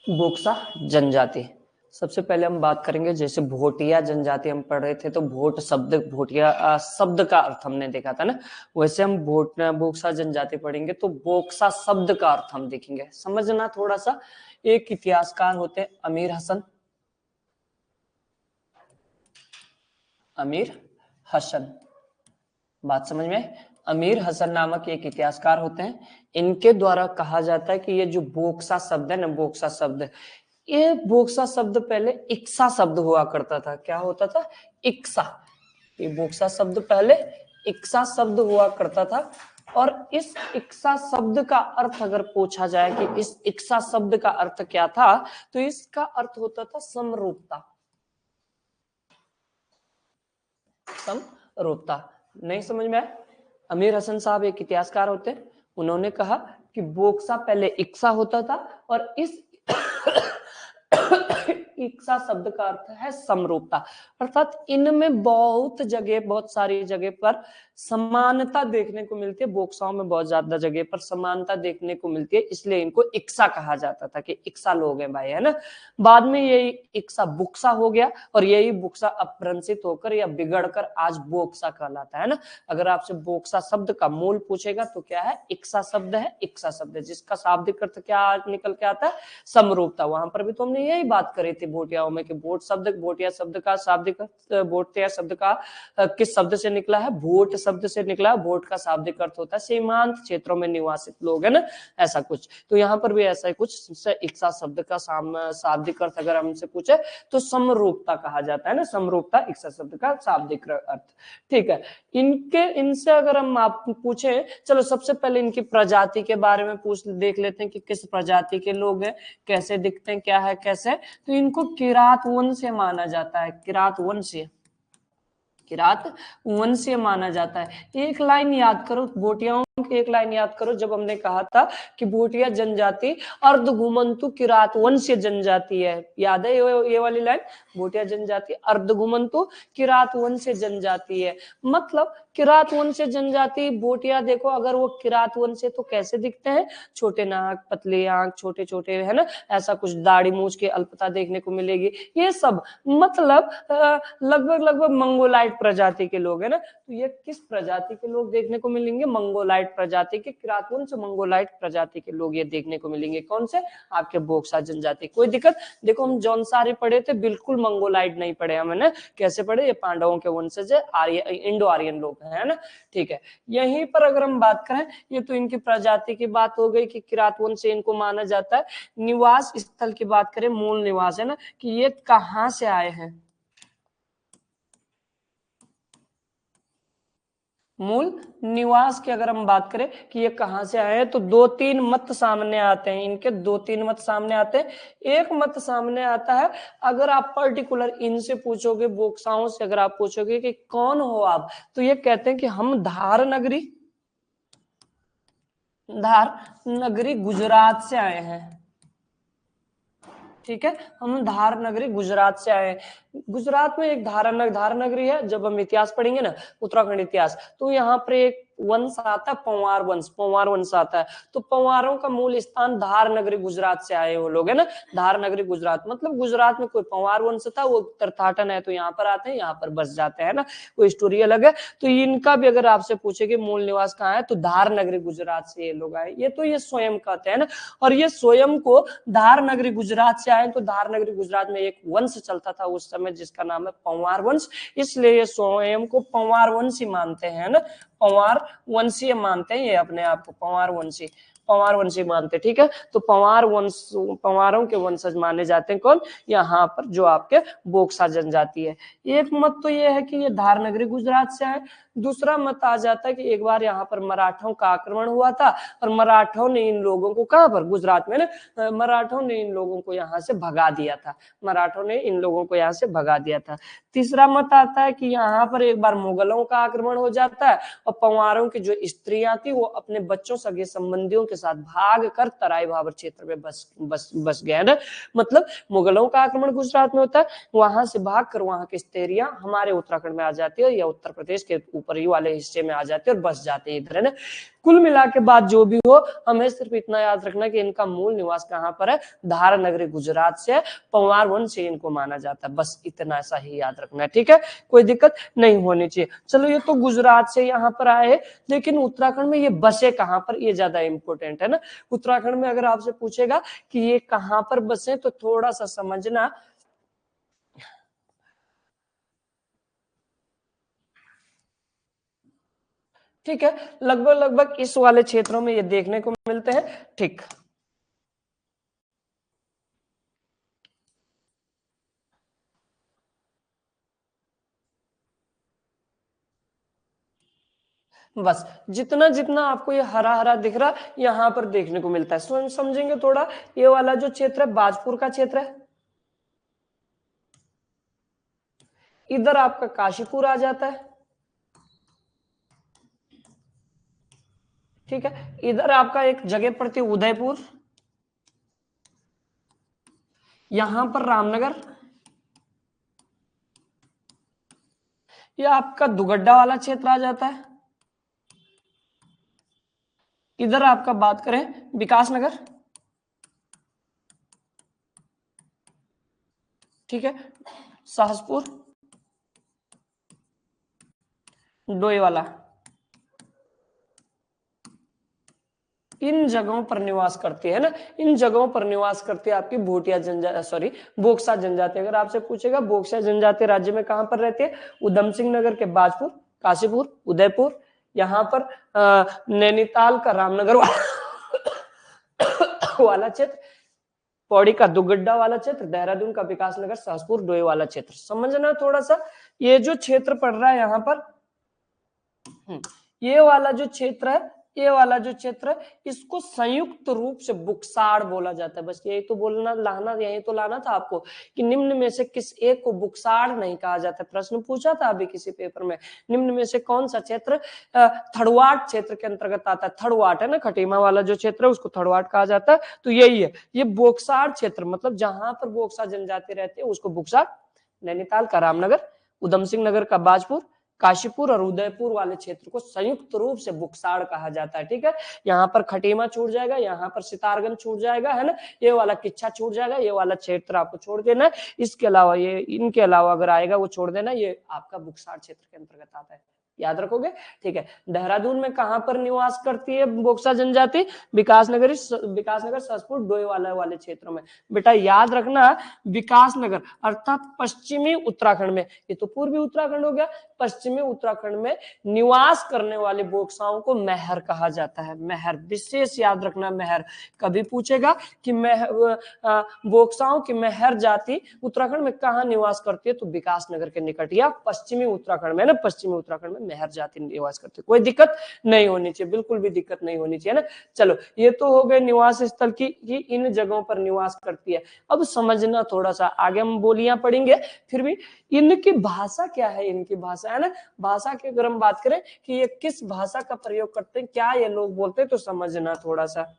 बोक्सा जनजाति। सबसे पहले हम बात करेंगे, जैसे भोटिया जनजाति हम पढ़ रहे थे तो भोट शब्द, भोटिया शब्द का अर्थ हमने देखा था ना, वैसे हम बोक्सा जनजाति पढ़ेंगे तो बोक्सा शब्द का अर्थ हम देखेंगे। समझना थोड़ा सा। एक इतिहासकार होते हैं अमीर हसन, अमीर हसन, बात समझ में। अमीर हसन नामक एक इतिहासकार होते हैं, इनके द्वारा कहा जाता है कि ये जो बोक्सा शब्द है ना, बोक्सा शब्द, ये बोक्सा शब्द पहले इक्सा शब्द हुआ करता था। क्या होता था? इक्सा। ये बोक्सा शब्द पहले इक्सा शब्द हुआ करता था। और इस इक्सा शब्द का अर्थ अगर पूछा जाए कि इस इक्सा शब्द का अर्थ क्या था, तो इसका अर्थ होता था समरूपता। समरूपता। नहीं समझ में आया? अमीर हसन साहब एक इतिहासकार होते हैं, उन्होंने कहा कि बोक्सा पहले इक्सा होता था और इस इक्सा शब्द का अर्थ है समरूपता, अर्थात इनमें बहुत जगह, बहुत सारी जगह पर समानता देखने को मिलती है। बोक्साओं में बहुत ज्यादा जगह पर समानता देखने को मिलती है, इसलिए इनको इक्सा कहा जाता था कि इक्सा लोग हैं भाई, है ना। बाद में यही इक्सा बुक्सा हो गया और यही बुक्सा अपभ्रंशित होकर या बिगड़कर आज बोक्सा कहलाता है ना। अगर आपसे बोक्सा शब्द का मूल पूछेगा तो क्या है? इक्सा शब्द है, इक्सा शब्द है, जिसका शाब्दिक अर्थ क्या निकल के आता है? समरूपता। वहां पर भी तो हमने यही बात करी थी भोटियाओं में कि भोट शब्द, भोटिया शब्द का शाब्दिक, भोटिया शब्द का किस शब्द से निकला है? भोट शब्द से निकला। भोट का शाब्दिक अर्थ होता है सीमांत क्षेत्रों में निवासित लोग, है ना, ऐसा कुछ। तो यहाँ पर भी ऐसा ही कुछ, इक्सा शब्द का शाब्दिक अर्थ अगर हमसे पूछे तो समरूपता कहा जाता है ना, समरूपता इक्सा शब्द का शाब्दिक अर्थ। ठीक है, इनसे अगर हम आप पूछे, चलो सबसे पहले इनकी प्रजाति के बारे में देख लेते हैं कि किस प्रजाति के लोग हैं, कैसे दिखते हैं, क्या है कैसे। तो इनको किरात वंशीय माना जाता है, किरात वंशीय, किरात वंशीय माना जाता है। एक लाइन याद करो, भोटियाओं की एक लाइन याद करो, जब हमने कहा था कि भोटिया जनजाति अर्धघुमंतु किरात वंशीय जनजाति है, याद है ये वाली लाइन? भोटिया जनजाति अर्धघुमंतु किरात वंशीय जनजाति है। मतलब किरात वंशीय जनजाति भोटिया, देखो अगर वो किरात वंशीय तो कैसे दिखते हैं? छोटे नाक, पतले आंख, छोटे छोटे, है ना, ऐसा कुछ, दाढ़ी मूछ की अल्पता देखने को मिलेगी, ये सब। मतलब लगभग लगभग मंगोलाइट प्रजाति के लोग, है ना। तो ये किस प्रजाति के लोग देखने को मिलेंगे? मंगोलाइट प्रजाति के, किरात वंश मंगोलाइट प्रजाति के लोग ये देखने को मिलेंगे। कौन से? आपके बोक्सा जनजाति। कोई दिक्कत? देखो हम जौनसारी पढ़े थे, बिल्कुल मंगोलाइट नहीं पढ़े हम, है ना। कैसे पढ़े? ये पांडवों के वंशज है, आर्य, इंडो आर्यन लोग है ना। ठीक है, यहीं पर अगर हम बात करें, ये तो इनकी प्रजाति की बात हो गई कि किरात वंश से इनको माना जाता है। निवास स्थल की बात करें, मूल निवास, है ना, कि ये कहां से आए हैं, मूल निवास की अगर हम बात करें कि ये कहां से आए हैं, तो दो तीन मत सामने आते हैं इनके, दो तीन मत सामने आते हैं। एक मत सामने आता है, अगर आप पर्टिकुलर इनसे पूछोगे, बोक्साओं से अगर आप पूछोगे कि कौन हो आप, तो ये कहते हैं कि हम धार नगरी, धार नगरी गुजरात से आए हैं। ठीक है, हम धार नगरी गुजरात से आए हैं। गुजरात में एक धार नगरी है। जब हम इतिहास पढ़ेंगे ना, उत्तराखंड इतिहास, तो यहाँ पर एक वंश आता है पंवार वंश, पंवार वंश आता है। तो पंवारों का मूल स्थान धार नगरी गुजरात से आए वो लोग, है ना। धार नगरी गुजरात, मतलब गुजरात में कोई पंवार वंश था, वो तीर्थाटन है तो यहाँ पर आते हैं, यहाँ पर बस जाते हैं ना, कोई स्टोरी अलग है। तो इनका भी अगर आपसे पूछे कि मूल निवास कहाँ है, तो धार नगरी गुजरात से ये लोग आए। ये तो ये स्वयं कहते हैं ना, और ये स्वयं को धार नगरी गुजरात से आए। तो धार नगरी गुजरात में एक वंश चलता था उस समय जिसका नाम है पंवार वंश, इसलिए ये स्वयं को पंवार वंशी मानते हैं ना, पंवार वंशीय मानते हैं ये अपने आप को, पंवार वंशी, पंवार वंशी मानते। ठीक है, तो पंवार वंश, पंवारों के वंशज माने जाते हैं कौन? यहाँ पर जो आपके बोक्सा जनजाति है। एक मत तो ये है कि ये धार नगरी गुजरात से आए। दूसरा मत आ जाता है कि एक बार यहाँ पर मराठों का आक्रमण हुआ था और मराठों ने इन लोगों को, कहां पर? गुजरात में ना, मराठों ने इन लोगों को यहाँ से भगा दिया था, मराठों ने इन लोगों को यहाँ से भगा दिया था। तीसरा मत आता है कि यहाँ पर एक बार मुगलों का आक्रमण हो जाता है और पंवारों की जो स्त्रियां थी वो अपने बच्चों, सगे संबंधियों के साथ भाग कर तराई भाबर क्षेत्र में बस गए ना। मतलब मुगलों का आक्रमण गुजरात में होता है, वहां से भाग कर वहां की स्त्रियां हमारे उत्तराखंड में आ जाती है या उत्तर प्रदेश के ऊपर ही वाले हिस्से में आ जाती है और बस जाते हैं इधर, है ना। कुल मिला के बात जो भी हो, हमें सिर्फ इतना याद रखना कि इनका मूल निवास कहाँ पर है, धार नगरी गुजरात से, पंवार वंश से इनको माना जाता है। बस इतना सा ही याद रखना है, ठीक है, कोई दिक्कत नहीं होनी चाहिए। चलो ये तो गुजरात से यहाँ पर आए, लेकिन उत्तराखंड में ये बसे कहाँ पर, ये ज्यादा इंपॉर्टेंट है ना। उत्तराखंड में अगर आपसे पूछेगा कि ये कहाँ पर बसे, तो थोड़ा सा समझना। ठीक है, लगभग लगभग इस वाले क्षेत्रों में ये देखने को मिलते हैं। ठीक, बस जितना जितना आपको ये हरा हरा दिख रहा यहां पर देखने को मिलता है। समझेंगे थोड़ा, ये वाला जो क्षेत्र है बाजपुर का क्षेत्र है, इधर आपका काशीपुर आ जाता है, ठीक है, इधर आपका एक जगह पड़ती है उदयपुर, यहां पर रामनगर, ये आपका दुगड्डा वाला क्षेत्र आ जाता है, इधर आपका बात करें विकासनगर, ठीक है, सहसपुर, डोईवाला, इन जगहों पर निवास करती है ना, इन जगहों पर निवास करती है आपकी भूटिया जनजाति, सॉरी बोक्सा जनजाति। अगर आपसे पूछेगा बोक्सा जनजाति राज्य में कहां पर रहती है, उधम सिंह नगर के बाजपुर, काशीपुर, उदयपुर, यहाँ पर नैनीताल का रामनगर वाला क्षेत्र, पौड़ी का दुगड्डा वाला क्षेत्र, देहरादून का विकासनगर, सहसपुर, डोई वाला क्षेत्र। समझना थोड़ा सा, ये जो क्षेत्र पड़ रहा है यहाँ पर, ये वाला जो क्षेत्र है, ये वाला जो क्षेत्र है, इसको संयुक्त रूप से बुक्साड़ बोला जाता है। बस यही तो बोलना, लाना, यही तो लाना था आपको कि निम्न में से किस एक को बुक्साड़ नहीं कहा जाता। प्रश्न पूछा था अभी किसी पेपर में, निम्न में से कौन सा क्षेत्र थड़वाट क्षेत्र के अंतर्गत आता है। थड़वाट है ना, खटीमा वाला जो क्षेत्र है उसको थड़वाट कहा जाता है। तो यही है, ये बोक्साड़ क्षेत्र, मतलब जहां पर बोक्सा जनजाति रहती है उसको बुक्साड़। नैनीताल का रामनगर, उधम सिंह नगर का बाजपुर, काशीपुर और उदयपुर वाले क्षेत्र को संयुक्त रूप से बुक्साड़ कहा जाता है, ठीक है। यहाँ पर खटीमा छूट जाएगा, यहाँ पर सितारगंज छूट जाएगा, है ना, ये वाला किच्छा छूट जाएगा, ये वाला क्षेत्र आपको छोड़ देना है। इसके अलावा ये, इनके अलावा अगर आएगा वो छोड़ देना, ये आपका बुक्साड़ क्षेत्र के अंतर्गत आता है, याद रखोगे, ठीक है। देहरादून में कहां पर निवास करती है बोक्सा जनजाति, विकासनगर, सहसपुर, डोईवाला वाले क्षेत्रों में। बेटा याद रखना, विकासनगर अर्थात पश्चिमी उत्तराखंड में, ये तो पूर्वी उत्तराखंड हो गया, पश्चिमी उत्तराखंड में निवास करने वाले बोक्साओं को महर कहा जाता है। महर, विशेष याद रखना, महर। कभी पूछेगा कि बोक्साओं की महर जाति उत्तराखंड में कहां निवास करती है, तो विकासनगर के निकट या पश्चिमी उत्तराखंड में, ना पश्चिमी उत्तराखंड में महर जाति निवास करती है। कोई दिक्कत नहीं होनी चाहिए, बिल्कुल भी दिक्कत नहीं होनी चाहिए ना। चलो ये तो हो गए निवास स्थल की, इन जगहों पर निवास करती है। अब समझना थोड़ा सा, आगे हम बोलियां पढ़ेंगे, फिर भी इनकी भाषा क्या है, इनकी भाषा है ना, भाषा की अगर हम बात करें कि ये किस भाषा का प्रयोग करते हैं, क्या ये लोग बोलते हैं, तो समझना थोड़ा सा,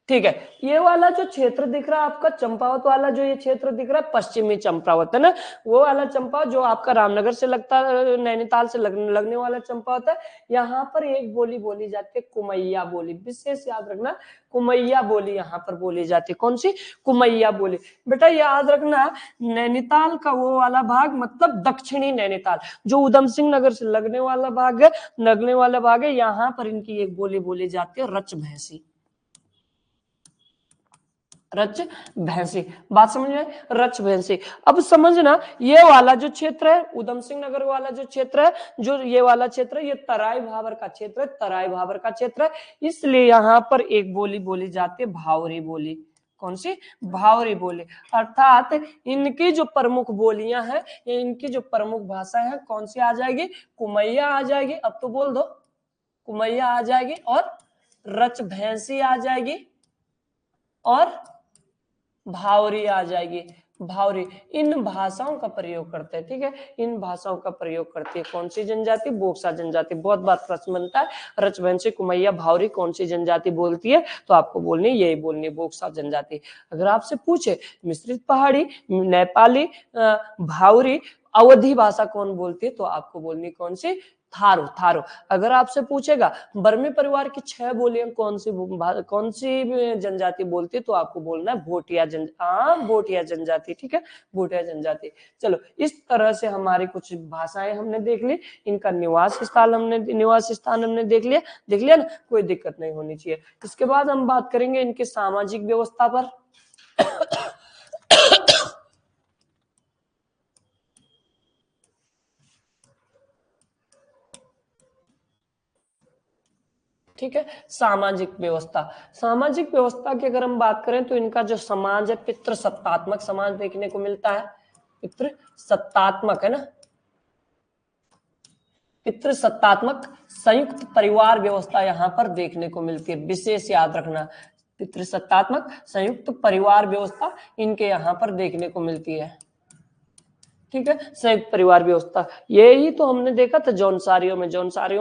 ठीक है। ये वाला जो क्षेत्र दिख रहा है आपका, चंपावत वाला जो ये क्षेत्र दिख रहा है, पश्चिमी चंपावत है ना, वो वाला चंपावत जो आपका रामनगर से लगता है, नैनीताल से लगने वाला चंपावत है। यहाँ पर एक बोली बोली जाती है कुमैया बोली, विशेष याद रखना, कुमैया बोली यहाँ पर बोली जाती है। कौन सी? कुमैया बोली। बेटा याद रखना, नैनीताल का वो वाला भाग, मतलब दक्षिणी नैनीताल, जो उधम सिंह नगर से लगने वाला भाग है, यहाँ पर इनकी एक बोली बोली जाती है रच भैंसी, रच भैंसी। बात समझ में? रच भैंसी। अब समझना, ये वाला जो क्षेत्र है, उधम सिंह नगर वाला जो क्षेत्र है, जो ये वाला क्षेत्र है, ये तराई भाबर का क्षेत्र है, तराई भाबर का क्षेत्र है। इसलिए यहाँ पर एक बोली बोली जाती है भावरी बोली। कौन सी? भावरी बोली। अर्थात इनकी जो प्रमुख बोलियां हैं, इनकी जो प्रमुख भाषा है, कौन सी आ जाएगी? कुमैया आ जाएगी। अब तो बोल दो, कुमैया आ जाएगी, और रच भैंसी आ जाएगी, और भावरी आ जाएगी। भावरी, इन भाषाओं का प्रयोग करते हैं, ठीक है, इन भाषाओं का प्रयोग करती है कौन सी जनजाति? बोक्सा जनजाति। बहुत बार प्रश्न बनता है, रचवंशी, कुमैया, भावरी कौन सी जनजाति बोलती है, तो आपको बोलनी यही बोलनी है, बोक्सा जनजाति। अगर आपसे पूछे मिश्रित पहाड़ी, नेपाली, भावरी, अवधी भाषा कौन बोलती है, तो आपको बोलनी कौन सी? थारू, थारू। अगर आपसे पूछेगा बर्मी परिवार की 6 बोलियां कौन सी जनजाति बोलती है, तो आपको बोलना है भोटिया जनजाति, ठीक है, भोटिया जनजाति। चलो, इस तरह से हमारी कुछ भाषाएं हमने देख ली, इनका निवास स्थान हमने देख लिया ना, कोई दिक्कत नहीं होनी चाहिए। इसके बाद हम बात करेंगे इनके सामाजिक व्यवस्था पर। ठीक है, सामाजिक व्यवस्था की अगर हम बात करें तो इनका जो समाज है पितृसत्तात्मक समाज देखने को मिलता है। पितृसत्तात्मक है ना, पितृसत्तात्मक संयुक्त परिवार व्यवस्था यहाँ पर देखने को मिलती है, विशेष याद रखना, पितृसत्तात्मक संयुक्त परिवार व्यवस्था इनके यहाँ पर देखने को मिलती है। ठीक है, संयुक्त परिवार व्यवस्था, यही तो हमने देखा था जौनसारियों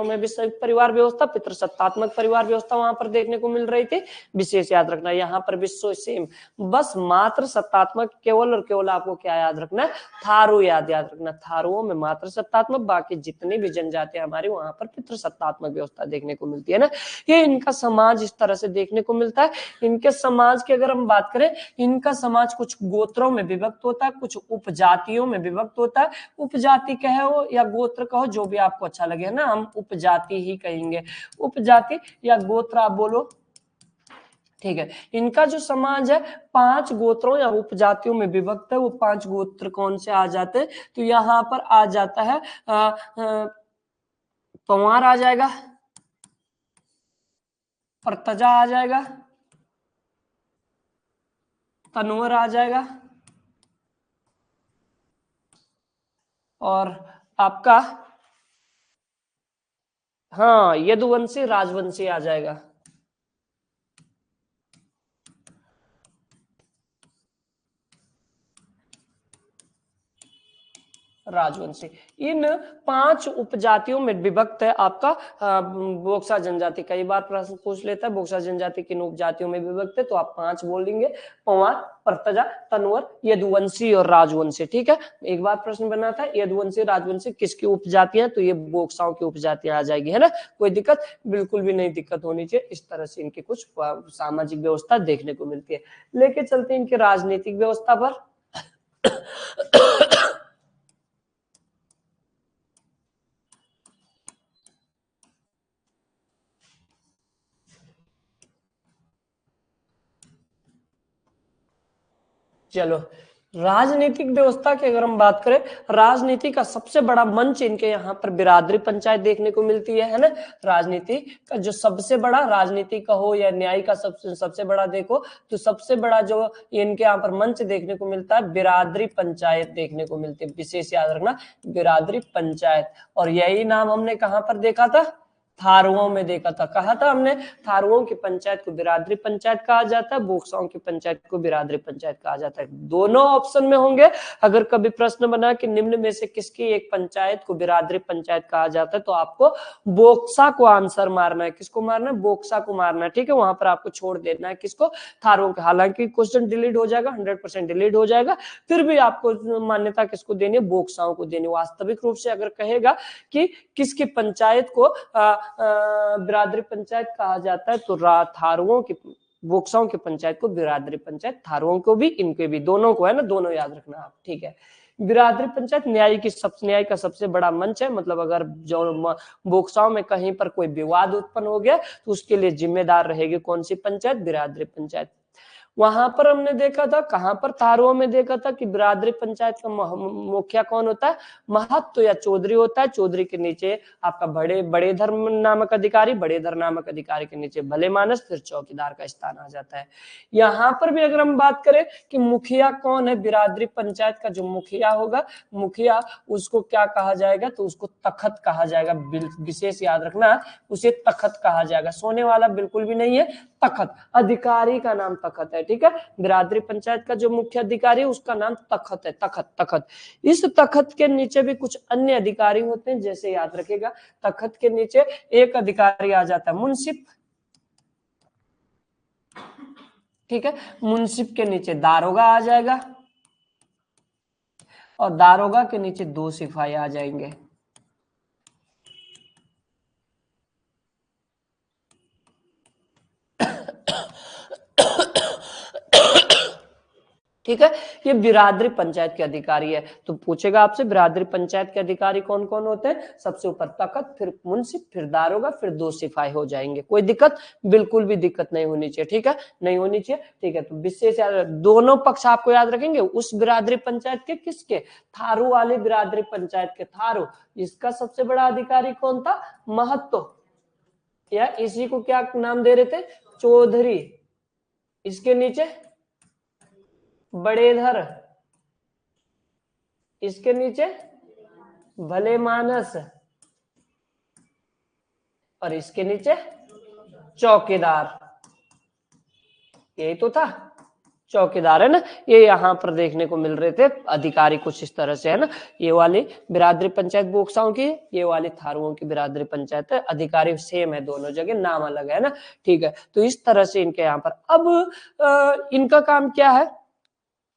में भी संयुक्त परिवार व्यवस्था, पितृसत्तात्मक परिवार व्यवस्था वहां पर देखने को मिल रही थी। विशेष याद रखना, यहाँ पर भी सेम, बस मात्र सत्तात्मक केवल और केवल आपको क्या याद रखना है, थारू याद रखना, थारुओं में मात्र सत्तात्मक, बाकी जितनी भी जनजातियां हमारी वहां पर पितृसत्तात्मक व्यवस्था देखने को मिलती है ना। ये इनका समाज इस तरह से देखने को मिलता है। इनके समाज की अगर हम बात करें, इनका समाज कुछ गोत्रों में विभक्त होता है, कुछ उपजातियों में विभक्त होता है। उपजाति कहो या गोत्र कहो, जो भी आपको अच्छा लगे, है ना, हम उपजाति ही कहेंगे, उपजाति या गोत्र आप बोलो, ठीक है। इनका जो समाज है 5 गोत्रों या उपजातियों में विभक्त है। वो 5 गोत्र कौन से आ जाते हैं, तो यहाँ पर आ जाता है पंवार आ जाएगा, परतजा आ जाएगा, तनवर आ जाएगा, और आपका हाँ यदुवंशी राजवंशी आ जाएगा। राजवंशी, इन 5 उपजातियों में विभक्त है आपका बोक्सा जनजाति। कई बार प्रश्न पूछ लेता है बोक्सा जनजाति किन उपजातियों में विभक्त है, तो आप 5 बोल देंगे, पंवार, परतजा, तनवर, यदुवंशी और राजवंशी। ठीक है, एक बार प्रश्न बना था यदुवंशी राजवंशी किसकी उपजातियां, तो ये बोक्साओं की उपजातियां आ जाएगी, है ना। कोई दिक्कत बिल्कुल भी नहीं, दिक्कत होनी चाहिए। इस तरह से इनकी कुछ सामाजिक व्यवस्था देखने को मिलती है। लेके चलते हैं इनकी राजनीतिक व्यवस्था पर। चलो, राजनीतिक व्यवस्था की अगर हम बात करें, राजनीति का सबसे बड़ा मंच इनके यहाँ पर बिरादरी पंचायत देखने को मिलती है ना। राजनीति का जो सबसे बड़ा, राजनीति का हो या न्याय का सबसे बड़ा देखो, तो सबसे बड़ा जो इनके यहाँ पर मंच देखने को मिलता है बिरादरी पंचायत देखने को मिलती है। विशेष याद रखना, बिरादरी पंचायत। और यही नाम हमने कहाँ पर देखा था, थारुओं में देखा था। कहा था हमने, थारुओं की पंचायत को बिरादरी पंचायत कहा जाता है, बोक्साओं की पंचायत को बिरादरी पंचायत कहा जाता है। दोनों ऑप्शन में होंगे। अगर कभी प्रश्न बना कि निम्न में से किसकी एक पंचायत को बिरादरी पंचायत कहा जाता है, तो आपको बोक्सा को आंसर मारना है। किसको मारना है, बोक्सा को मारना है। ठीक है, वहां पर आपको छोड़ देना है किसको, थारुओं के। हालांकि क्वेश्चन डिलीट हो जाएगा, 100% डिलीट हो जाएगा, फिर भी आपको मान्यता किसको देनी है, बोक्साओं को देनी। वास्तविक रूप से अगर कहेगा कि किसकी पंचायत को बिरादरी पंचायत कहा जाता है, तो थारुओं की, बोक्साओं की पंचायत को बिरादरी पंचायत, थारुओं को भी, इनके भी, दोनों को, है ना, दोनों याद रखना आप। ठीक है, बिरादरी पंचायत न्याय का सबसे बड़ा मंच है। मतलब अगर जो बोक्साओं में कहीं पर कोई विवाद उत्पन्न हो गया, तो उसके लिए जिम्मेदार रहेगी कौन सी पंचायत, बिरादरी पंचायत। वहां पर हमने देखा था, कहां पर, थारुओं में देखा था कि बिरादरी पंचायत का मुखिया कौन होता है, महत्व या चौधरी होता है। चौधरी के नीचे आपका बड़े धर्म नामक अधिकारी, बड़े धर नामक अधिकारी के नीचे भले मानस, फिर चौकीदार का स्थान आ जाता है। यहाँ पर भी अगर हम बात करें कि मुखिया कौन है, बिरादरी पंचायत का जो मुखिया होगा, मुखिया, उसको क्या कहा जाएगा, तो उसको तखत कहा जाएगा। विशेष याद रखना, उसे तखत कहा जाएगा। सोने वाला बिल्कुल भी नहीं है, तखत, अधिकारी का नाम तखत है। ठीक है, बिरादरी पंचायत का जो मुख्य अधिकारी है उसका नाम तखत है, तखत। इस तखत के नीचे भी कुछ अन्य अधिकारी होते हैं, जैसे याद रखेगा, तखत के नीचे एक अधिकारी आ जाता है मुंसिफ। ठीक है, मुंसिफ के नीचे दारोगा आ जाएगा, और दारोगा के नीचे 2 सिपाही आ जाएंगे। ठीक है। ये बिरादरी पंचायत के अधिकारी है। तो पूछेगा आपसे बिरादरी पंचायत के अधिकारी कौन कौन होते हैं? सबसे ऊपर तखत, फिर मुंशी, फिर दारोगा, फिर 2 सिपाही हो जाएंगे। कोई दिक्कत? बिल्कुल भी दिक्कत नहीं होनी चाहिए। ठीक है, नहीं होनी चाहिए। ठीक है, तो विशेष दोनों पक्ष आपको याद रखेंगे। उस बिरादरी पंचायत के किसके? थारू वाले बिरादरी पंचायत के थारू। इसका सबसे बड़ा अधिकारी कौन था? महतो, या इसी को क्या नाम दे रहे थे? चौधरी। इसके नीचे बड़ेधर, इसके नीचे भले मानस, और इसके नीचे चौकीदार। यही तो था, चौकीदार है ना। ये यहाँ पर देखने को मिल रहे थे अधिकारी कुछ इस तरह से, है ना। ये वाली बिरादरी पंचायत बोक्साओं की, ये वाली थारुओं की बिरादरी पंचायत है। अधिकारी सेम है दोनों जगह, नाम अलग है ना। ठीक है, तो इस तरह से इनके यहाँ पर अब इनका काम क्या है?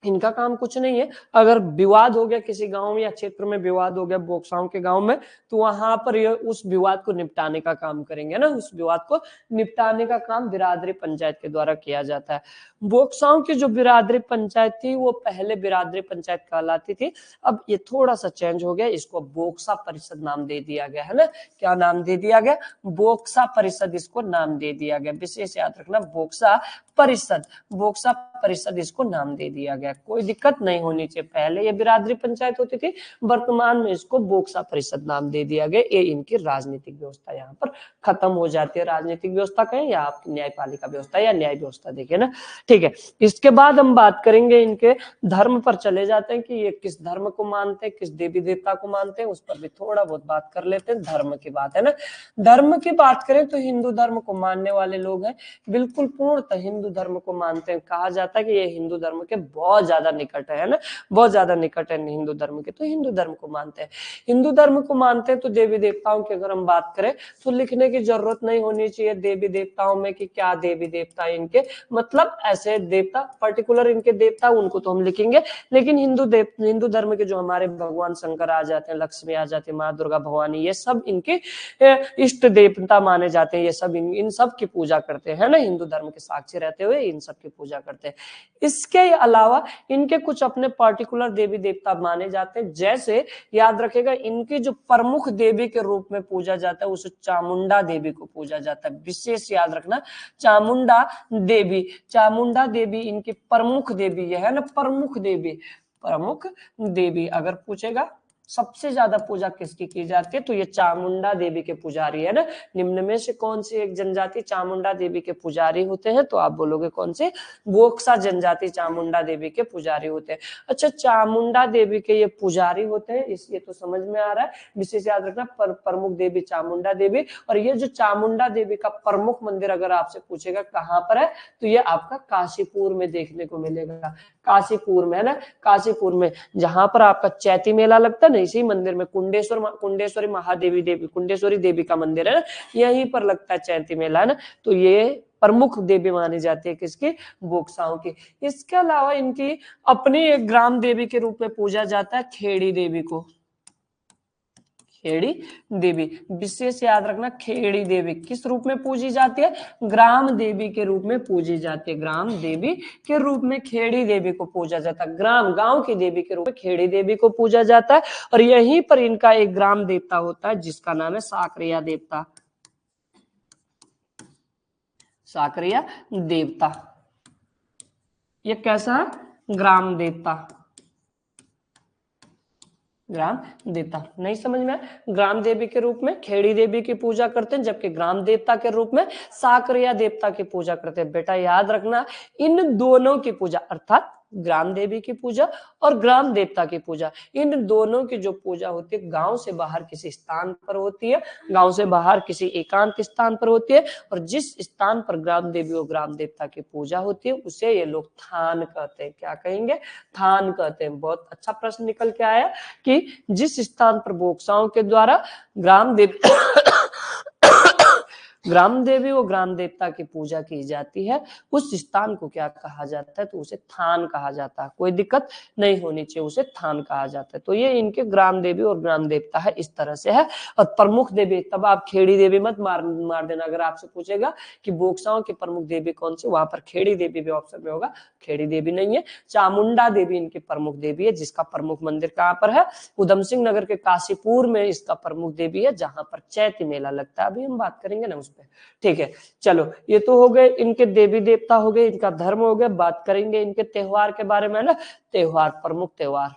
इनका काम कुछ नहीं है। अगर विवाद हो गया किसी गांव या क्षेत्र में, विवाद हो गया बोक्साओं के गांव में, तो वहां पर ये उस विवाद को निपटाने का काम करेंगे ना। उस विवाद को निपटाने का काम बिरादरी पंचायत के द्वारा किया जाता है। बोक्साओं की जो बिरादरी पंचायत थी वो पहले बिरादरी पंचायत कहलाती थी। अब ये थोड़ा सा चेंज हो गया, इसको बोक्सा परिषद नाम दे दिया गया, है ना। क्या नाम दे दिया गया? बोक्सा परिषद इसको नाम दे दिया गया। विशेष याद रखना, बोक्सा परिषद, बोक्सा परिषद इसको नाम दे दिया गया। कोई दिक्कत नहीं होनी चाहिए। पहले ये बिरादरी पंचायत होती थी, वर्तमान में इसको बोक्सा परिषद नाम दे दिया गया। ये इनकी राजनीतिक व्यवस्था यहाँ पर खत्म हो जाती है। राजनीतिक व्यवस्था कहें या आपकी न्यायपालिका व्यवस्था या न्याय व्यवस्था देखें ना। ठीक है, इसके बाद हम बात करेंगे इनके धर्म पर चले जाते हैं कि ये किस धर्म को मानते हैं, किस देवी देवता को मानते हैं। उस पर भी थोड़ा बहुत बात कर लेते हैं। धर्म की बात है ना, धर्म की बात करें तो हिंदू धर्म को मानने वाले लोग हैं, बिल्कुल पूर्णतः हिंदू धर्म को मानते हैं। कहा जाता है कि ये हिंदू धर्म के बहुत ज्यादा निकट है ना, बहुत ज्यादा निकट है हिंदू धर्म के, तो हिंदू धर्म को मानते हैं। हिंदू धर्म को मानते हैं तो देवी देवताओं की अगर हम बात करें तो लिखने की जरूरत नहीं होनी चाहिए देवी देवताओं में कि क्या देवी देवता इनके, मतलब ऐसे देवता पर्टिकुलर इनके देवता, उनको तो हम लिखेंगे। लेकिन हिंदू धर्म के जो हमारे भगवान शंकर आ जाते हैं, लक्ष्मी आ जाती है, माँ दुर्गा भवानी, ये सब इनके इष्ट देवता माने जाते हैं। ये सब इन सब की पूजा करते हैं ना, हिंदू धर्म के साक्षी रहते हुए इन सब की पूजा करते हैं। इसके अलावा इनके कुछ अपने पर्टिकुलर देवी देवता माने जाते हैं। जैसे याद रखेगा, इनकी जो प्रमुख देवी के रूप में पूजा जाता है उसे चामुंडा देवी को पूजा जाता है। विशेष याद रखना, चामुंडा देवी, चामुंडा देवी इनकी प्रमुख देवी है ना, प्रमुख देवी, प्रमुख देवी। अगर पूछेगा सबसे ज्यादा पूजा किसकी की जाती है तो ये चामुंडा देवी के पुजारी है ना। निम्न में से कौन सी एक जनजाति चामुंडा देवी के पुजारी होते हैं? तो आप बोलोगे कौन से? बोक्सा जनजाति चामुंडा देवी के पुजारी होते हैं। अच्छा, चामुंडा देवी के ये पुजारी होते हैं, इस ये तो समझ में आ रहा है। विशेष याद रखना, प्रमुख देवी चामुंडा देवी। और ये जो चामुंडा देवी का प्रमुख मंदिर अगर आपसे पूछेगा कहाँ पर है, तो ये आपका काशीपुर में देखने को मिलेगा। काशीपुर में है ना, काशीपुर में, जहां पर आपका चैती मेला लगता है ना, इसी मंदिर में कुंडेश्वरी महादेवी देवी, कुंडेश्वरी देवी का मंदिर है ना, यहीं पर लगता है चैती मेला, है ना। तो ये प्रमुख देवी मानी जाती है किसकी? बोक्साओं की। इसके अलावा इनकी अपनी एक ग्राम देवी के रूप में पूजा जाता है खेड़ी देवी को, खेड़ी देवी। विशेष याद रखना, खेड़ी देवी किस रूप में पूजी जाती है? ग्राम देवी के रूप में पूजी जाती है। ग्राम देवी के रूप में खेड़ी देवी को पूजा जाता है। ग्राम, गांव की देवी के रूप में खेड़ी देवी को पूजा जाता है। और यहीं पर इनका एक ग्राम देवता होता है जिसका नाम है साकरिया देवता, साकरिया देवता। ये कैसा है? ग्राम देवता, ग्राम देवता। नहीं समझ में? ग्राम देवी के रूप में खेड़ी देवी की पूजा करते हैं, जबकि ग्राम देवता के रूप में साकरिया देवता की पूजा करते हैं। बेटा याद रखना, इन दोनों की पूजा, अर्थात ग्राम देवी की पूजा और ग्राम देवता की पूजा, इन दोनों की जो पूजा होती है गांव से बाहर किसी स्थान पर होती है, गांव से बाहर किसी एकांत स्थान पर होती है। और जिस स्थान पर ग्राम देवी और ग्राम देवता की पूजा होती है उसे ये लोग थान कहते हैं। क्या कहेंगे? थान कहते हैं। बहुत अच्छा प्रश्न निकल के आया कि जिस स्थान पर बोक्साओं के द्वारा ग्राम देवी ग्राम देवी और ग्राम देवता की पूजा की जाती है, उस स्थान को क्या कहा जाता है, तो उसे थान कहा जाता है। कोई दिक्कत नहीं होनी चाहिए, उसे थान कहा जाता है। तो ये इनके ग्राम देवी और ग्राम देवता है, इस तरह से है। और प्रमुख देवी, तब आप खेड़ी देवी मत मार देना, अगर आपसे पूछेगा कि बोक्साओं की प्रमुख देवी कौन सी, वहां पर खेड़ी देवी भी ऑप्शन में होगा, खेड़ी देवी नहीं है। चामुंडा देवी इनकी प्रमुख देवी है, जिसका प्रमुख मंदिर कहाँ पर है, उधम सिंह नगर के काशीपुर में इसका प्रमुख देवी है, जहां पर चैती मेला लगता है। अभी हम बात करेंगे ना उस पर, ठीक है। चलो, ये तो हो गए इनके देवी देवता, हो गए इनका धर्म, हो गया। बात करेंगे इनके त्योहार के बारे में ना, त्योहार, प्रमुख त्योहार।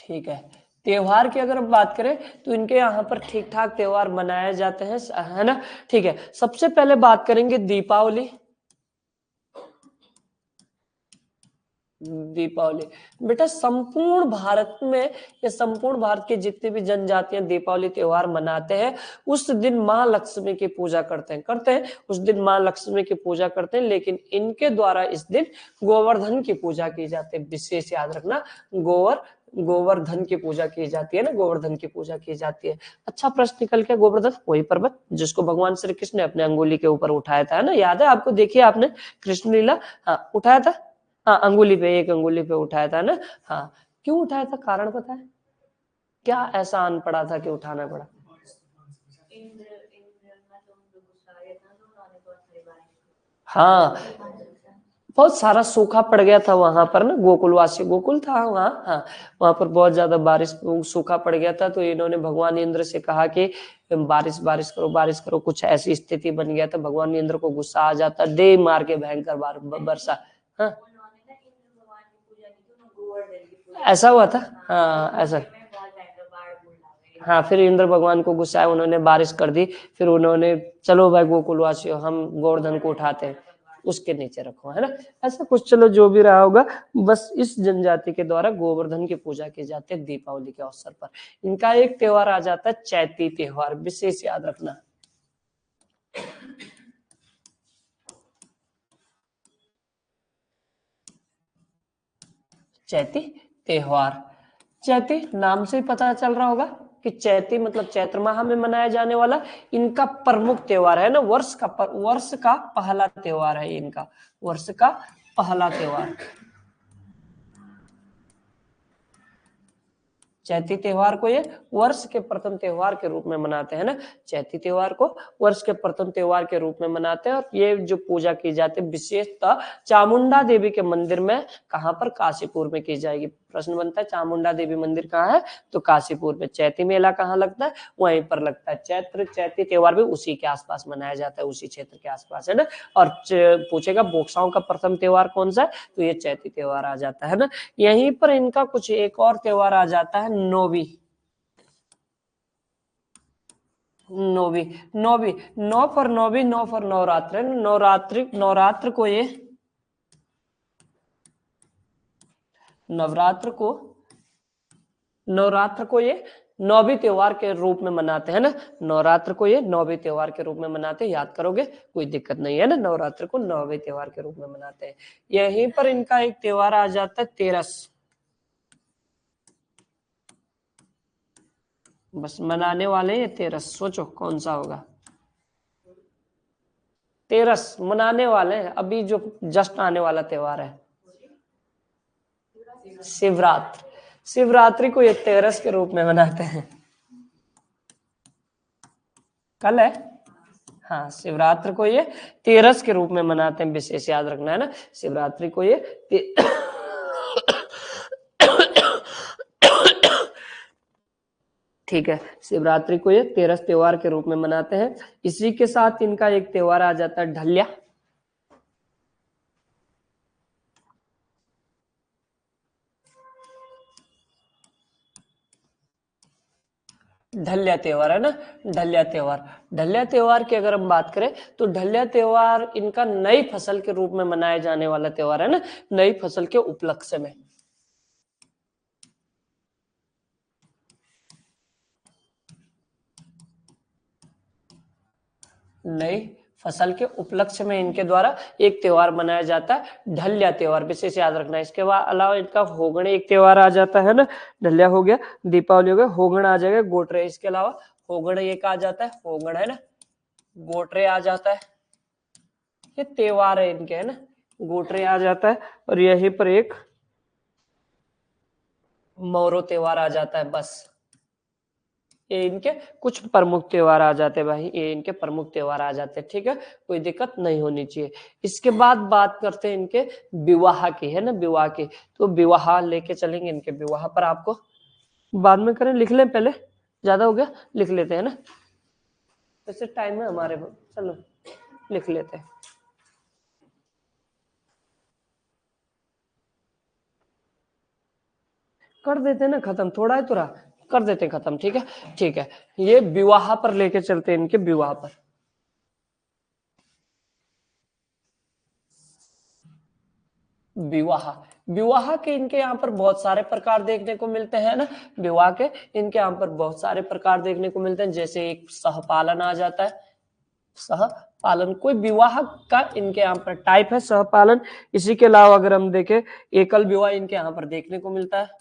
ठीक है, त्योहार की अगर हम बात करें तो इनके यहाँ पर ठीक ठाक त्योहार मनाए जाते हैं, है ना। ठीक है, सबसे पहले बात करेंगे दीपावली। दीपावली, बेटा संपूर्ण भारत में, या संपूर्ण भारत की जितनी भी जनजातियां दीपावली त्योहार मनाते हैं, उस दिन माँ लक्ष्मी की पूजा करते हैं उस दिन माँ लक्ष्मी की पूजा करते हैं। लेकिन इनके द्वारा इस दिन गोवर्धन की पूजा की जाती है, विशेष याद रखना, गोवर्धन की पूजा की जाती है ना, गोवर्धन की पूजा की जाती है। अच्छा प्रश्न निकल के, गोवर्धन वही पर्वत जिसको भगवान श्री कृष्ण ने अपने अंगुली के ऊपर उठाया था, है ना, याद है आपको, देखिए आपने कृष्ण लीला, हाँ उठाया था, हाँ अंगुली पे, एक अंगुली पे उठाया था ना। हाँ, क्यों उठाया था, कारण पता है, क्या ऐसा आन पड़ा था कि उठाना पड़ा। हाँ, बहुत सारा सूखा पड़ गया था वहां पर ना, गोकुलवासी, गोकुल था वहाँ, हाँ, वहां पर बहुत ज्यादा बारिश, सूखा पड़ गया था। तो इन्होंने भगवान इंद्र से कहा कि बारिश बारिश करो, बारिश करो। कुछ ऐसी स्थिति बन गया था, भगवान इंद्र को गुस्सा आ जाता, दे मार के भयंकर वर्षा। हाँ, ऐसा हुआ था, हाँ ऐसा। हाँ, फिर इंद्र भगवान को गुस्सा है, उन्होंने बारिश कर दी। फिर उन्होंने, चलो भाई गोकुलवासियों, हम गोवर्धन को उठाते हैं, उसके नीचे रखो, है ना, ऐसा कुछ। चलो जो भी रहा होगा, बस इस जनजाति के द्वारा गोवर्धन की पूजा की जाती है दीपावली के अवसर पर। इनका एक त्योहार आ जाता है चैती त्योहार, विशेष याद रखना। चैती त्योहार, चैती नाम से पता चल रहा होगा कि चैती मतलब चैत्र माह में मनाया जाने वाला इनका प्रमुख त्योहार है ना, वर्ष का पहला त्योहार है इनका, वर्ष का पहला त्योहार। चैती त्योहार को ये वर्ष के प्रथम त्योहार के रूप में मनाते हैं ना, चैती त्योहार को वर्ष के प्रथम त्योहार के रूप में मनाते हैं। और ये जो पूजा की जाती है विशेषतः चामुंडा देवी के मंदिर में, कहां पर, काशीपुर में की जाएगी। प्रश्न बनता है चामुंडा देवी मंदिर कहाँ है, तो काशीपुर में। चैती मेला कहाँ लगता है, वहीं पर लगता है। चैती त्योहार भी उसी के आसपास मनाया जाता है, उसी क्षेत्र के आसपास, है ना। और पूछेगा बोक्साओं का प्रथम त्योहार कौन सा है, तो ये चैती त्योहार आ जाता है ना। यहीं पर इनका कुछ एक और त्योहार आ जाता है, नौवीं। नौवीं, नौवीं, नौ फॉर नवरात्र, नवरात्र को ये, नवरात्र को नवरात्र को ये नौवीं त्योहार के रूप में मनाते हैं ना, नवरात्र को ये नौवीं त्योहार के रूप में मनाते हैं, याद करोगे, कोई दिक्कत नहीं है ना। नवरात्र को नौवीं त्योहार के रूप में मनाते हैं। यहीं पर इनका एक त्योहार आ जाता है तेरस। बस मनाने वाले ये तेरस, सोचो कौन सा होगा। तेरस मनाने वाले हैं, अभी जो जस्ट आने वाला त्योहार है, शिवरात्रि। शिवरात्रि को ये तेरस के रूप में मनाते हैं। कल है, हाँ, शिवरात्रि को ये तेरस के रूप में मनाते हैं, विशेष याद रखना है ना। शिवरात्रि को ये ठीक है, शिवरात्रि को ये तेरस त्योहार के रूप में मनाते हैं। इसी के साथ इनका एक त्योहार आ जाता है ढलिया। ढलिया त्योहार है ना, ढलिया त्योहार। ढलिया त्योहार की अगर हम बात करें तो ढलिया त्योहार इनका नई फसल के रूप में मनाए जाने वाला त्योहार है ना, नई फसल के उपलक्ष्य में। नई फसल के उपलक्ष्य में इनके द्वारा एक त्योहार मनाया जाता है, ढल्या त्योहार, विशेष याद रखना है। इसके बाद अलावा इनका होगणे एक त्योहार आ जाता है ना, ढल्या हो गया, दीपावली हो गया, होगण आ जाएगा, गोटरे। इसके अलावा होगणे एक आ जाता है, होगण है ना, गोटरे आ जाता है, ये त्योहार है इनके, है ना, गोटरे आ जाता है। और यहीं पर एक मोरो त्योहार आ जाता है। बस ये इनके कुछ प्रमुख त्योहार आ जाते हैं भाई, ये इनके प्रमुख त्योहार आ जाते हैं, ठीक है, कोई दिक्कत नहीं होनी चाहिए। इसके बाद बात करते हैं इनके विवाह की, है ना, विवाह की। तो विवाह लेके चलेंगे इनके विवाह पर, आपको बाद में करें, लिख लें पहले, ज्यादा हो गया, लिख लेते हैं ना, वैसे टाइम है हमारे, चलो लिख लेते हैं। कर देते हैं ना खत्म, थोड़ा है थोड़ा कर देते हैं खत्म, ठीक है, ठीक है। ये विवाह पर लेके चलते हैं, इनके विवाह पर। विवाह, विवाह के इनके यहाँ पर बहुत सारे प्रकार देखने को मिलते हैं ना, विवाह के इनके यहाँ पर बहुत सारे प्रकार देखने को मिलते हैं। जैसे एक सहपालन आ जाता है, सहपालन कोई विवाह का इनके यहाँ पर टाइप है, सहपालन। इसी के अलावा अगर हम देखें, एकल विवाह इनके यहाँ पर देखने को मिलता है,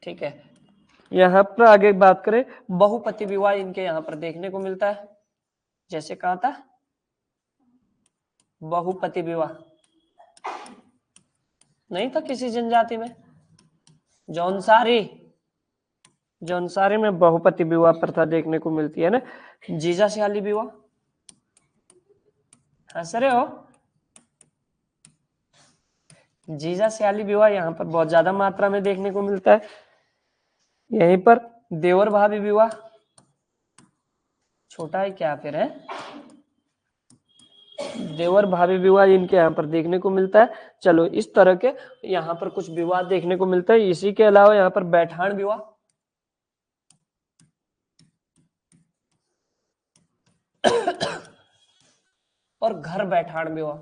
ठीक है। यहाँ पर आगे बात करें, बहुपति विवाह इनके यहाँ पर देखने को मिलता है। जैसे कहा था बहुपति विवाह नहीं था किसी जनजाति में, जौनसारी, जौनसारी में बहुपति विवाह प्रथा देखने को मिलती है ना। जीजा सियाली विवाह, हंस रहे हो, जीजा सियाली विवाह यहाँ पर बहुत ज्यादा मात्रा में देखने को मिलता है। यहीं पर देवर भाभी विवाह, छोटा है क्या फिर है, देवर भाभी विवाह इनके यहाँ पर देखने को मिलता है। चलो इस तरह के यहाँ पर कुछ विवाह देखने को मिलता है। इसी के अलावा यहाँ पर बैठान विवाह, और घर बैठान विवाह,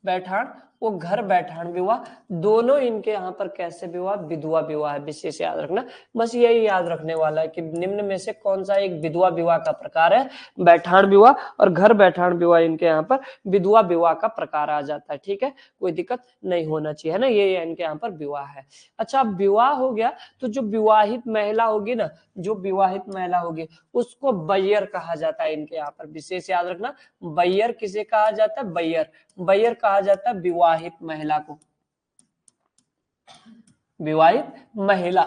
बैठान वो घर बैठान विवाह, दोनों इनके यहाँ पर कैसे विवाह, विधवा विवाह है, विशेष याद रखना। बस यही याद रखने वाला है कि निम्न में से कौन सा एक विधवा विवाह का प्रकार है, बैठान विवाह और घर बैठान विवाह इनके यहाँ पर विधवा विवाह का प्रकार आ जाता है, ठीक है, कोई दिक्कत नहीं होना चाहिए, है ना, ये इनके यहाँ पर विवाह है। अच्छा, विवाह हो गया, तो जो विवाहित महिला होगी ना, जो विवाहित महिला होगी उसको बैयर कहा जाता है इनके यहाँ पर, विशेष याद रखना। बैयर किसे कहा जाता है, बैयर, बैयर कहा जाता है विवाहित महिला को, विवाहित महिला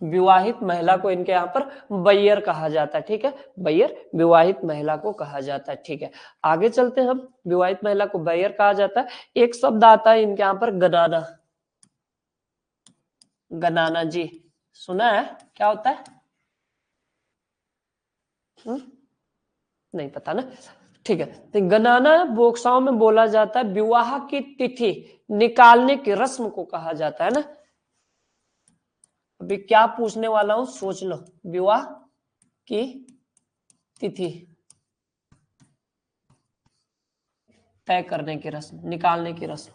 विवाहित महिला को इनके यहाँ पर बैयर कहा जाता है, ठीक है, बैयर विवाहित महिला को कहा जाता है, ठीक है। आगे चलते हैं हम, विवाहित महिला को बैयर कहा जाता है। एक शब्द आता है इनके यहाँ पर गनाना, गनाना जी सुना है, क्या होता है, नहीं पता ना, ठीक है। तो गनाना बोक्साओं में बोला जाता है, विवाह की तिथि निकालने की रस्म को कहा जाता है ना। अभी क्या पूछने वाला हूं सोच लो, विवाह की तिथि तय करने की रस्म, निकालने की रस्म,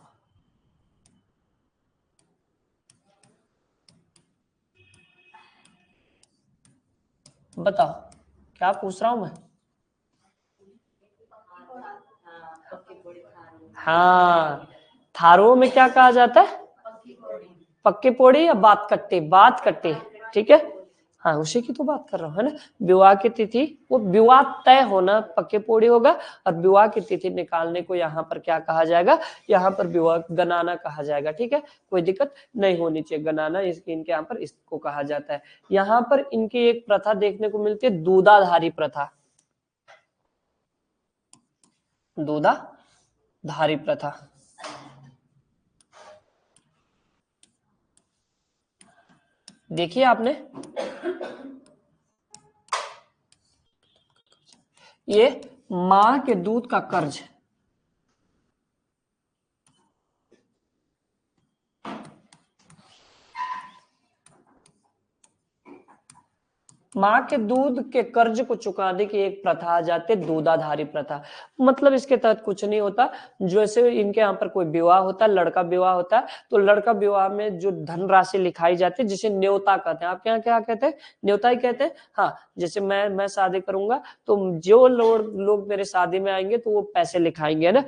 बताओ क्या पूछ रहा हूं मैं, हाँ, थारो में क्या कहा जाता है, पक्की पोड़ी या बात कट्टी, बात कट्टी, ठीक है, हाँ उसी की तो बात कर रहा हूँ, है ना। विवाह की तिथि, वो विवाह तय होना पक्के पोड़ी होगा, और विवाह की तिथि निकालने को यहाँ पर क्या कहा जाएगा, यहाँ पर विवाह गनाना कहा जाएगा, ठीक है, कोई दिक्कत नहीं होनी चाहिए, गनाना इसके इनके यहाँ पर इसको कहा जाता है। यहाँ पर इनकी एक प्रथा देखने को मिलती है, दूधाधारी प्रथा, दूधाधारी प्रथा, देखिए आपने, ये मां के दूध का कर्ज, माँ के दूध के कर्ज को चुकाने की एक प्रथा आ जाती है, दूधाधारी प्रथा। मतलब इसके तहत कुछ नहीं होता, जैसे इनके यहाँ पर कोई विवाह होता है, लड़का विवाह होता है, तो लड़का विवाह में जो धनराशि लिखाई जाती है जिसे न्योता कहते हैं। आपके यहाँ क्या कहते हैं? न्योता ही कहते हैं। हाँ, जैसे मैं शादी करूंगा तो जो लोग मेरे शादी में आएंगे तो वो पैसे लिखाएंगे, है ना।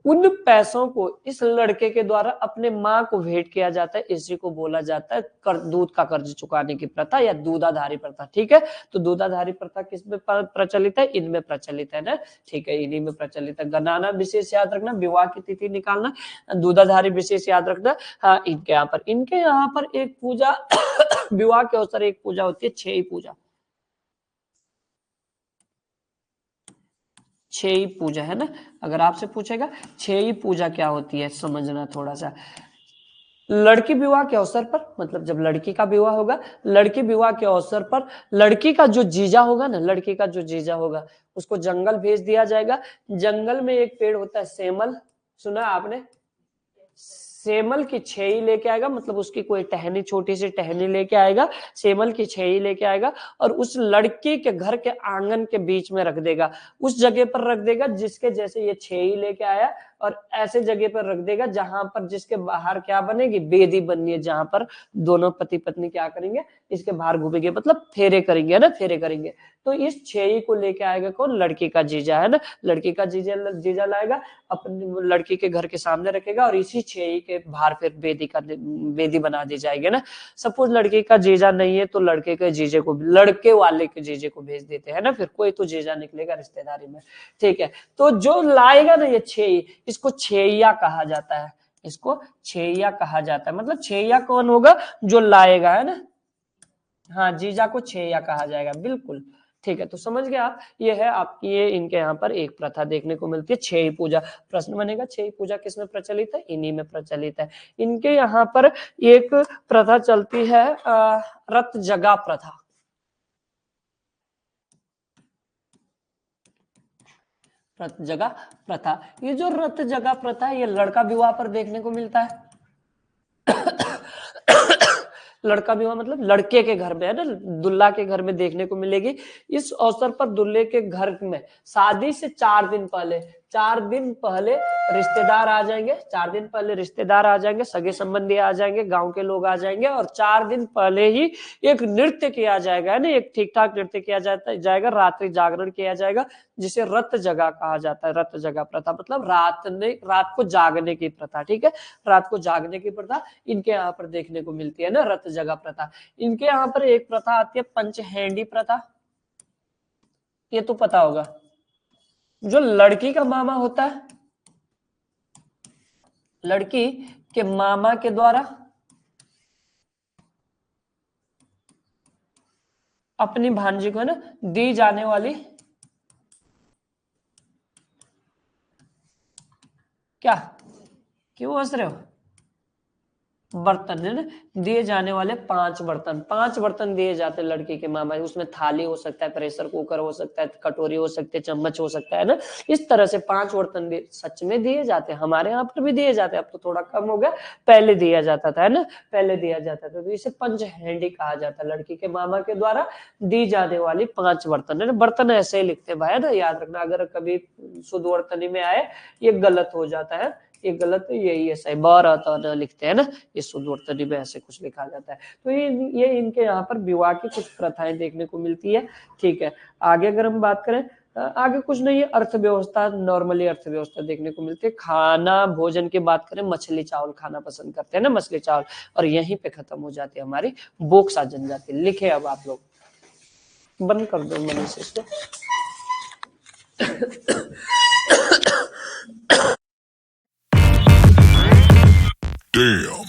उन पैसों को इस लड़के के द्वारा अपने माँ को भेंट किया जाता है, इसी को बोला जाता है दूध का कर्ज चुकाने की प्रथा या दूधाधारी प्रथा। ठीक है, तो दूधाधारी प्रथा किसमें प्रचलित है? इनमें प्रचलित है ना। ठीक है, इन्हीं में प्रचलित है। गणना विशेष याद रखना, विवाह की तिथि निकालना, दूधाधारी विशेष याद रखना। हाँ, इनके यहाँ पर एक पूजा विवाह के अवसर एक पूजा होती है, छेई पूजा। छेई पूजा, है ना। अगर आपसे पूछेगा छेई पूजा क्या होती है, समझना थोड़ा सा। लड़की विवाह के अवसर पर, मतलब जब लड़की का विवाह होगा, लड़की विवाह के अवसर पर लड़की का जो जीजा होगा ना, लड़की का जो जीजा होगा उसको जंगल भेज दिया जाएगा। जंगल में एक पेड़ होता है सेमल, सुना आपने? सेमल की छेई लेके आएगा, मतलब उसकी कोई टहनी, छोटी सी टहनी लेके आएगा, सेमल की छेई लेके आएगा और उस लड़की के घर के आंगन के बीच में रख देगा, उस जगह पर रख देगा जिसके जैसे ये छेई लेके आया, और ऐसे जगह पर रख देगा जहां पर जिसके बाहर क्या बनेगी? बेदी बननी है, जहां पर दोनों पति पत्नी क्या करेंगे? इसके बाहर घूमेंगे, मतलब फेरे करेंगे, है ना, फेरे करेंगे। तो इस छेई को लेके आएगा कौन? लड़की का जीजा, है ना। लड़की का जीजा लाएगा, अपनी लड़की के घर के सामने रखेगा और इसी छेई के बाहर फिर बेदी बना दी जाएगी ना। सपोज लड़की का जीजा नहीं है तो लड़के के जीजे को, लड़के वाले के जीजे को भेज देते हैं ना, फिर कोई तो जीजा निकलेगा रिश्तेदारी में। ठीक है, तो जो लाएगा ना ये छेई, इसको छेइया कहा जाता है। इसको छेइया कहा जाता है, मतलब छेइया कौन होगा? जो लाएगा, है ना। हाँ, जीजा को छेइया कहा जाएगा, बिल्कुल। ठीक है, तो समझ गए आप। ये है आपकी, ये इनके यहाँ पर एक प्रथा देखने को मिलती है, छेई पूजा। प्रश्न बनेगा छेई पूजा किसमें प्रचलित है? इन्हीं में प्रचलित है। इनके यहाँ पर एक प्रथा चलती है रत जगा प्रथा। रत जगा प्रथा, ये जो रत जगा प्रथा है ये लड़का विवाह पर देखने को मिलता है। लड़का विवाह मतलब लड़के के घर में, है ना, दुल्ला के घर में देखने को मिलेगी। इस अवसर पर दुल्ले के घर में शादी से 4 दिन पहले रिश्तेदार आ जाएंगे, 4 दिन पहले रिश्तेदार आ जाएंगे, सगे संबंधी आ जाएंगे, गांव के लोग आ जाएंगे, और 4 दिन पहले ही एक नृत्य किया जाएगा, है ना, एक ठीक ठाक नृत्य किया जाएगा, रात्रि जागरण किया जाएगा, जिसे रत जगा कहा जाता है। रत जगा प्रथा मतलब रात को जागने की प्रथा। ठीक है, रात को जागने की प्रथा इनके यहाँ पर देखने को मिलती है ना, रत जगा प्रथा। इनके यहाँ पर एक प्रथा आती है पंचहेंडी प्रथा, ये तो पता होगा। जो लड़की का मामा होता है, लड़की के मामा के द्वारा अपनी भांजी को, है ना, दी जाने वाली क्या, क्यों हंस रहे हो? बर्तन, है ना, दिए जाने वाले 5 बर्तन दिए जाते लड़की के मामा। उसमें थाली हो सकता है, प्रेशर कुकर हो सकता है, कटोरी हो सकते हैं, चम्मच हो सकता है ना। इस तरह से 5 बर्तन सच में दिए जाते हैं, हमारे यहाँ पर भी दिए जाते हैं, अब तो थोड़ा कम हो गया, पहले दिया जाता था, है ना, पहले दिया जाता था। तो इसे पंचहैंडी कहा जाता है, लड़की के मामा के द्वारा दी जाने वाली 5 बर्तन, है ना। बर्तन ऐसे ही लिखते हैं भाई, है ना, याद रखना, अगर कभी शुद्ध वर्तनी में आए ये गलत हो जाता है, ये गलत है, यही है सही, बार लिखते हैं ना, ये शुद्ध में ऐसे कुछ लिखा जाता है। तो ये इनके यहाँ पर विवाह की कुछ प्रथाएं देखने को मिलती है। ठीक है, आगे अगर हम बात करें, आगे कुछ नहीं है, अर्थव्यवस्था, नॉर्मली अर्थव्यवस्था देखने को मिलती है। खाना भोजन की बात करें, मछली चावल खाना पसंद करते हैं ना, मछली चावल, और यहीं पे खत्म हो जाती है हमारी बोक्सा जनजाति। लिखे अब आप लोग, बंद कर दो मनीष इसको। Damn.